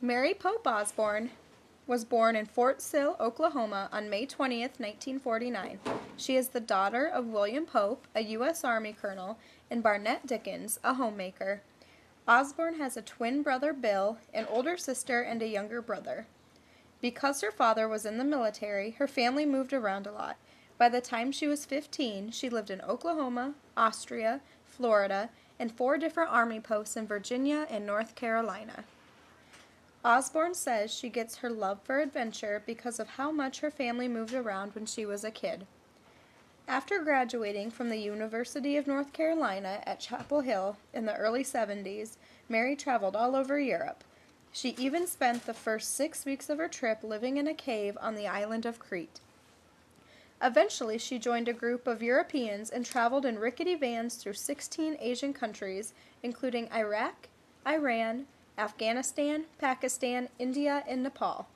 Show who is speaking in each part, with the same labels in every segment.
Speaker 1: Mary Pope Osborne was born in Fort Sill, Oklahoma on May 20th, 1949. She is the daughter of William Pope, a U.S. Army colonel, and Barnett Dickens, a homemaker. Osborne has a twin brother, Bill, an older sister, and a younger brother. Because her father was in the military, her family moved around a lot. By the time she was 15, she lived in Oklahoma, Austria, Florida, and 4 different army posts in Virginia and North Carolina. Osborne says she gets her love for adventure because of how much her family moved around when she was a kid. After graduating from the University of North Carolina at Chapel Hill in the early 70s, Mary traveled all over Europe. She even spent the first 6 weeks of her trip living in a cave on the island of Crete. Eventually, she joined a group of Europeans and traveled in rickety vans through 16 Asian countries, including Iraq, Iran, Afghanistan, Pakistan, India, and Nepal.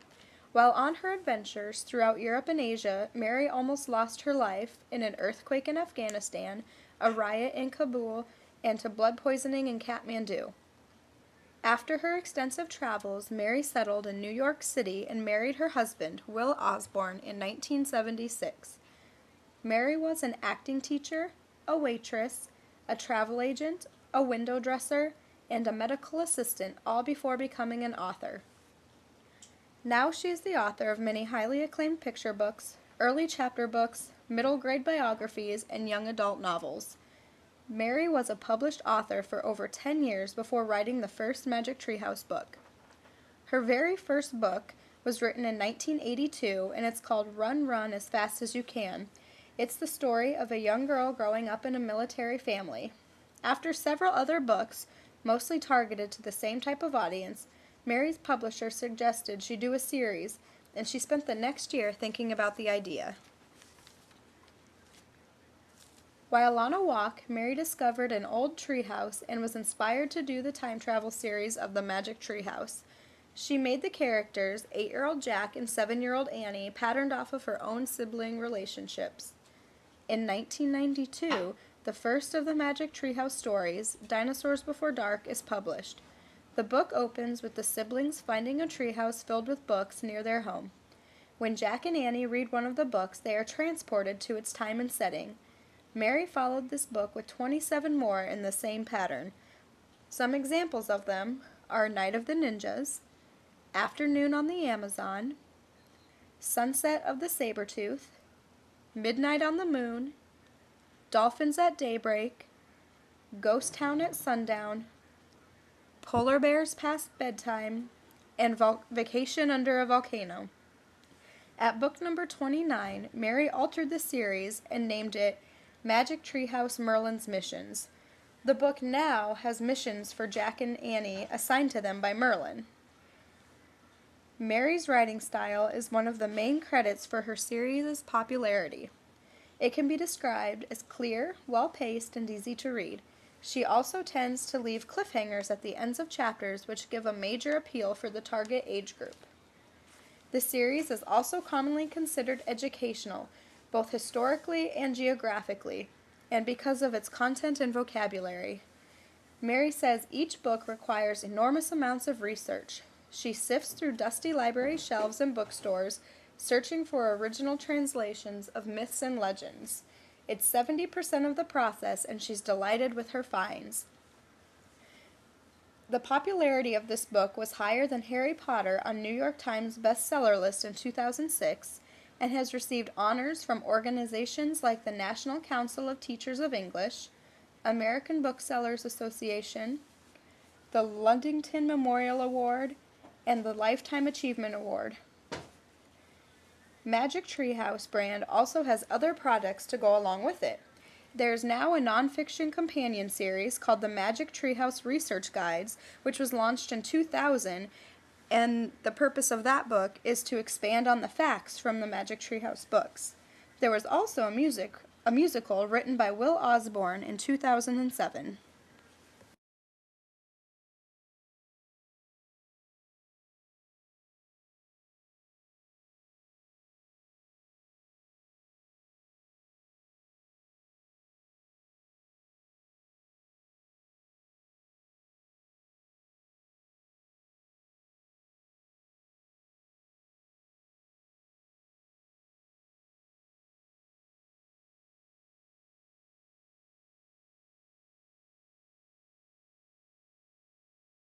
Speaker 1: While on her adventures throughout Europe and Asia, Mary almost lost her life in an earthquake in Afghanistan, a riot in Kabul, and to blood poisoning in Kathmandu. After her extensive travels, Mary settled in New York City and married her husband, Will Osborne, in 1976. Mary was an acting teacher, a waitress, a travel agent, a window dresser, and a medical assistant, all before becoming an author. Now she is the author of many highly acclaimed picture books, early chapter books, middle grade biographies, and young adult novels. Mary was a published author for over 10 years before writing the first Magic Treehouse book. Her very first book was written in 1982, and it's called Run, Run as Fast as You Can. It's the story of a young girl growing up in a military family. After several other books, mostly targeted to the same type of audience, Mary's publisher suggested she do a series, and she spent the next year thinking about the idea. While on a walk, Mary discovered an old treehouse and was inspired to do the time travel series of the Magic Treehouse. She made the characters, 8-year-old Jack and 7-year-old Annie, patterned off of her own sibling relationships. In 1992, the first of the Magic Treehouse stories, Dinosaurs Before Dark, is published. The book opens with the siblings finding a treehouse filled with books near their home. When Jack and Annie read one of the books, they are transported to its time and setting. Mary followed this book with 27 more in the same pattern. Some examples of them are Night of the Ninjas, Afternoon on the Amazon, Sunset of the Sabertooth, Midnight on the Moon, Dolphins at Daybreak, Ghost Town at Sundown, Polar Bears Past Bedtime, and Vacation Under a Volcano. At book number 29, Mary altered the series and named it Magic Treehouse Merlin's Missions. The book now has missions for Jack and Annie assigned to them by Merlin. Mary's writing style is one of the main credits for her series' popularity. It can be described as clear, well-paced, and easy to read. She also tends to leave cliffhangers at the ends of chapters which give a major appeal for the target age group. The series is also commonly considered educational, both historically and geographically, and because of its content and vocabulary. Mary says each book requires enormous amounts of research. She sifts through dusty library shelves and bookstores, searching for original translations of myths and legends. It's 70% of the process, and she's delighted with her finds. The popularity of this book was higher than Harry Potter on New York Times bestseller list in 2006, and has received honors from organizations like the National Council of Teachers of English, American Booksellers Association, the Ludington Memorial Award, and the Lifetime Achievement Award. Magic Treehouse brand also has other products to go along with it. There's now a nonfiction companion series called the Magic Treehouse Research Guides, which was launched in 2000, and the purpose of that book is to expand on the facts from the Magic Treehouse books. There was also a musical written by Will Osborne in 2007.